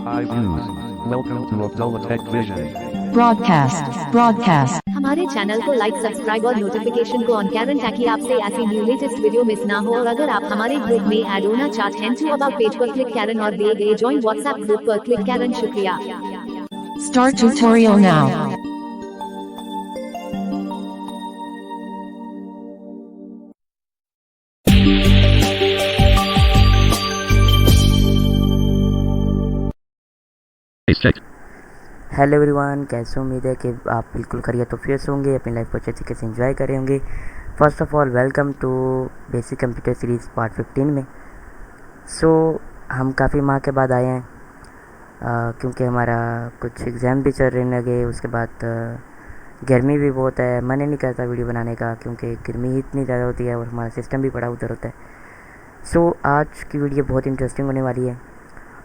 Hi views. Welcome to Abdullah Tech Vision. broadcast हमारे channel को like subscribe और notification को ऑन करें ताकि आपसे ऐसी न्यू लेटेस्ट वीडियो मिस ना हो। और अगर आप हमारे ग्रुप में ऐड होना चाहते हैं तो अबाउट पेज पर क्लिक करें और दिए गए ज्वाइन व्हाट्सएप ग्रुप पर क्लिक करें। शुक्रिया। start tutorial now. Hello everyone, कैसे उम्मीद है कि आप बिल्कुल खैरियत फिर से होंगे, अपनी लाइफ को अच्छे तरीके से एंजॉय कर रहे होंगे। First of all welcome to basic computer series part 15 में। हम काफ़ी माह के बाद आए हैं क्योंकि हमारा कुछ एग्ज़ाम भी चल रहे लगे। उसके बाद गर्मी भी बहुत है, मन ही नहीं करता वीडियो बनाने का क्योंकि गर्मी ही इतनी ज़्यादा होती है और हमारा सिस्टम भी बड़ा उधर होता है। आज की वीडियो बहुत इंटरेस्टिंग होने वाली है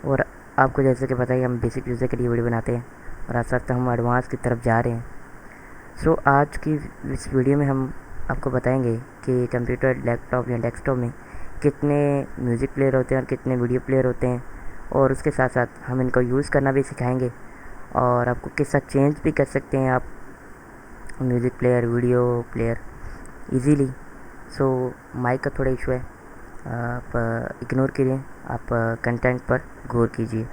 और आपको जैसे कि पता है हम बेसिक यूज़र के लिए वीडियो बनाते हैं और आज तक हम एडवांस की तरफ जा रहे हैं। आज की इस वीडियो में हम आपको बताएंगे कि कंप्यूटर, लैपटॉप या डेस्कटॉप में कितने म्यूज़िक प्लेयर होते हैं और कितने वीडियो प्लेयर होते हैं, और उसके साथ साथ हम इनको यूज़ करना भी सिखाएंगे और आपको किस साथ चेंज भी कर सकते हैं आप music player, video player easily. Mike का थोड़ा इशू है, आप इग्नोर करिए, आप कंटेंट पर गौर कीजिए।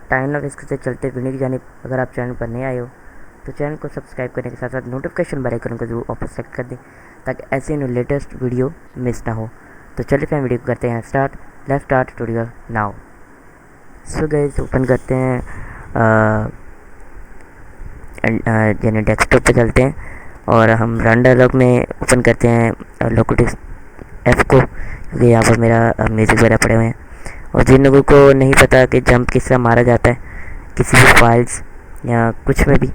टाइम ना वेस्ट करते चलते वीडियो की जानिब। अगर आप चैनल पर नए आए हो तो चैनल को सब्सक्राइब करने के साथ साथ नोटिफिकेशन बेल आइकन को जरूर ऑफर सेलेक्ट कर दें ताकि ऐसे लेटेस्ट वीडियो मिस ना हो। तो चलिए फिर वीडियो को करते हैं start. Let's start tutorial now. Guys, open करते हैं यानी डेस्कटॉप पे चलते हैं और हम रन डायलॉग में ओपन करते हैं लोकेटिक्स F को, क्योंकि यहाँ पर मेरा म्यूज़िक वगैरह पड़े हुए हैं। और जिन लोगों को नहीं पता कि जंप किस तरह मारा जाता है किसी भी फाइल्स या कुछ में भी,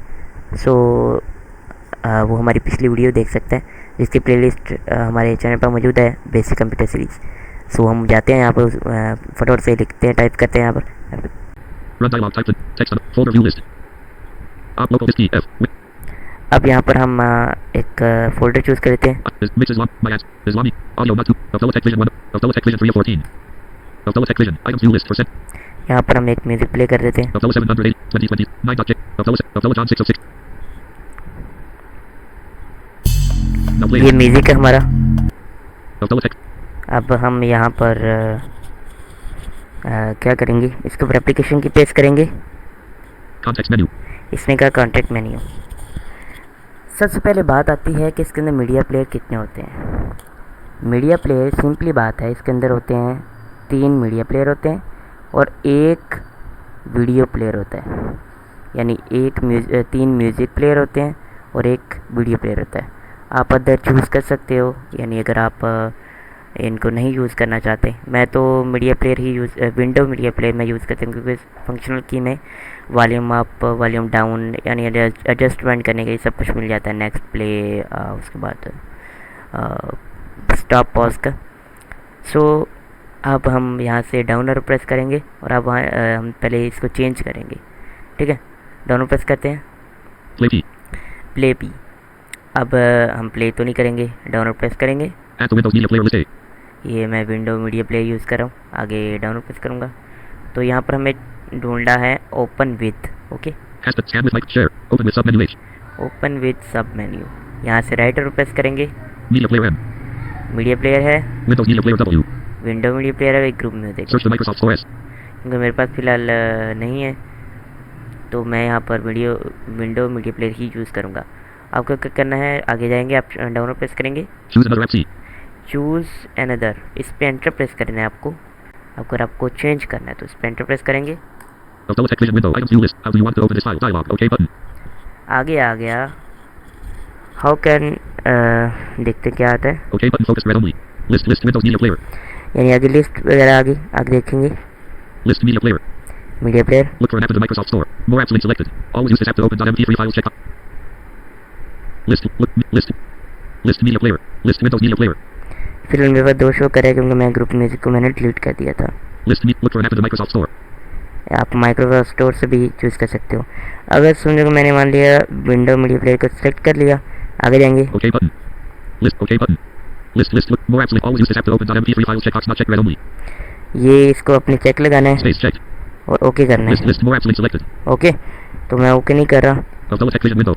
वो हमारी पिछली वीडियो देख सकते हैं जिसकी प्लेलिस्ट हमारे चैनल पर मौजूद है, बेसिक कंप्यूटर सीरीज़। हम जाते हैं यहाँ पर, फटाफट से लिखते हैं, टाइप करते हैं यहाँ पर। अब यहाँ पर हम एक फोल्डर चूज़ करते हैं। यहाँ पर हम एक म्यूज़िक प्ले कर देते हैं। ये म्यूज़िक है हमारा। अब हम यहाँ पर क्या करेंगे, इसके ऊपर एप्लीकेशन की पेस्ट करेंगे। इसमें क्या कॉन्टेक्ट मेन्यू। सबसे पहले बात आती है कि इसके अंदर मीडिया प्लेयर कितने होते हैं। मीडिया प्लेयर सिंपली बात है, इसके अंदर होते हैं 3 मीडिया प्लेयर होते हैं और 1 वीडियो प्लेयर होता है, यानी 3 म्यूज़िक प्लेयर होते हैं और 1 वीडियो प्लेयर होता है। आप अदर चूज़ कर सकते हो, यानी अगर आप इनको नहीं यूज़ करना चाहते। मैं तो मीडिया प्लेयर ही विंडो मीडिया प्लेयर में यूज़ करता हूँ क्योंकि फंक्शनल की में वॉल्यूम अप, वॉल्यूम डाउन यानी एडजस्टमेंट करने के लिए सब कुछ मिल जाता है। नेक्स्ट प्ले, उसके बाद स्टॉप पॉज का। अब हम यहाँ से डाउन एरो प्रेस करेंगे और अब हम पहले इसको चेंज करेंगे। ठीक है, डाउन प्रेस करते हैं, प्ले पी। अब हम प्ले तो नहीं करेंगे, डाउन प्रेस करेंगे। ये मैं विंडो मीडिया प्लेयर यूज़ कर रहा हूँ, आगे डाउन प्रेस करूँगा तो यहाँ पर हमें ढूंढना है open with. Okay, open with सब मेन्यू। यहाँ से राइट एरो प्रेस करेंगे। मीडिया प्लेयर है, विंडो मीडिया प्लेयर है, एक ग्रुप में देखें क्योंकि मेरे पास फ़िलहाल नहीं है तो मैं यहाँ पर विंडो मीडिया प्लेयर ही यूज़ करूँगा। आपको क्या करना है, आगे जाएंगे, आप डाउन प्रेस करेंगे, चूज़ अनदर, इस पर एंटर प्रेस करना है आपको। अगर आपको चेंज करना है तो इस पर एंटर प्रेस करेंगे। आगे आ गया, हाउ कैन, देखते क्या आता है, यानी आगे लिस्ट वगैरह आगे देखेंगे। मीडिया प्लेयर, फिर मेरे पास 2 शो करे क्योंकि मैं ग्रुप म्यूजिक को मैंने डिलीट कर दिया था। आप माइक्रोसॉफ्ट स्टोर से भी चूज़ कर सकते हो। अगर सुनने को मैंने मान लिया विंडो मीडिया प्लेयर को सिलेक्ट कर लिया, आगे जाएंगे। ये इसको अपने चेक लगाना है। और ओके करना List, है। list, more apps link selected. Okay, तो मैं ओके नहीं कर रहा, Of Tech Vision window.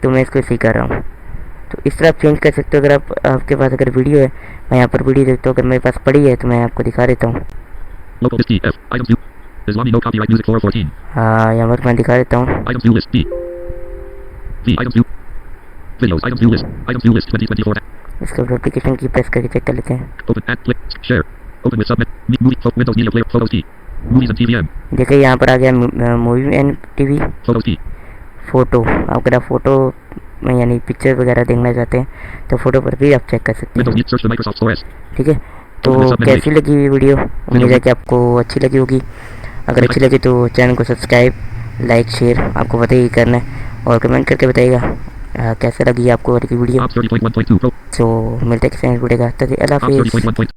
तो मैं इसको इसी कर रहा हूँ। तो इस तरह आप चेंज कर सकते हो। अगर आपके पास अगर वीडियो है, मैं यहाँ पर वीडियो देखता हूँ, अगर मेरे पास पड़ी है तो मैं आपको दिखा देता हूँ। Local list T, F. Items view. Islami no copyright music 414. हाँ, यहाँ पर मैं दिखा देता हूँ। Items view list, D. V, items view. Videos, items view list. Items view list 2024. इसको एप्लीकेशन की प्रेस करके चेक कर लेते हैं। Open, add, click, share. Open with submit. Movie, Windows Media Player, Photos T. Movies and TVM. देखिए यहाँ पर आ गया movie and TV Photos T. Photo. आप अगर आप फ़ोटो में यानी पिक्चर वगैरह देखना चाहते हैं तो फ़ोटो पर भी आप चेक कर सकते Windows हैं। Meet, search the Microsoft OS. ठीक है, तो Open with submit कैसी लगी ये वीडियो? उम्मीद है कि आपको अच्छी लगी होगी। अगर अच्छी लगी तो चैनल को सब्सक्राइब, लाइक, शेयर आपको पता ही करना है, और कमेंट करके बताइएगा कैसे लगी आपको ये वीडियो। Ops 30.1.2 Pro. तो मिलते हैं किसी नेक्स्ट वीडियो का। तब तक अल्लाह Ops हाफिज़। 30.1.2.